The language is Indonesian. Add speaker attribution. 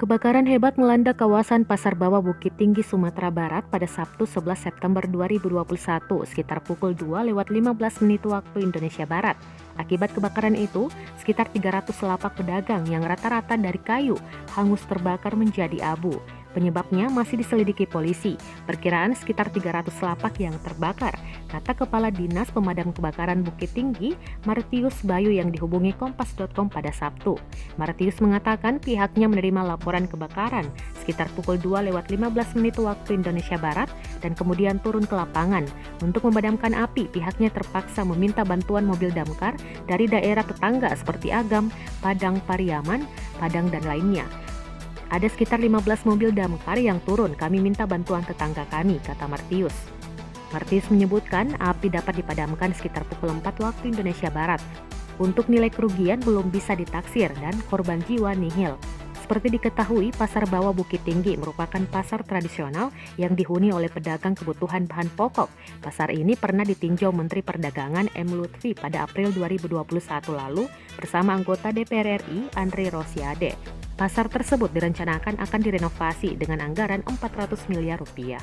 Speaker 1: Kebakaran hebat melanda kawasan Pasar Bawah Bukit Tinggi, Sumatera Barat pada Sabtu 11 September 2021 sekitar pukul 2:15 waktu Indonesia Barat. Akibat kebakaran itu, sekitar 300 lapak pedagang yang rata-rata dari kayu hangus terbakar menjadi abu. Penyebabnya masih diselidiki polisi. Perkiraan sekitar 300 lapak yang terbakar, kata Kepala Dinas Pemadam Kebakaran Bukit Tinggi, Martius Bayu yang dihubungi Kompas.com pada Sabtu. Martius mengatakan pihaknya menerima laporan kebakaran sekitar pukul 2:15 waktu Indonesia Barat dan kemudian turun ke lapangan. Untuk memadamkan api, pihaknya terpaksa meminta bantuan mobil damkar dari daerah tetangga seperti Agam, Padang Pariaman, Padang, dan lainnya. Ada sekitar 15 mobil damkar yang turun, kami minta bantuan tetangga kami, kata Martius. Martius menyebutkan api dapat dipadamkan sekitar pukul 4 waktu Indonesia Barat. Untuk nilai kerugian belum bisa ditaksir dan korban jiwa nihil. Seperti diketahui, Pasar Bawah Bukit Tinggi merupakan pasar tradisional yang dihuni oleh pedagang kebutuhan bahan pokok. Pasar ini pernah ditinjau Menteri Perdagangan M. Lutfi pada April 2021 lalu bersama anggota DPR RI Andre Rosiade. Pasar tersebut direncanakan akan direnovasi dengan anggaran 400 miliar rupiah.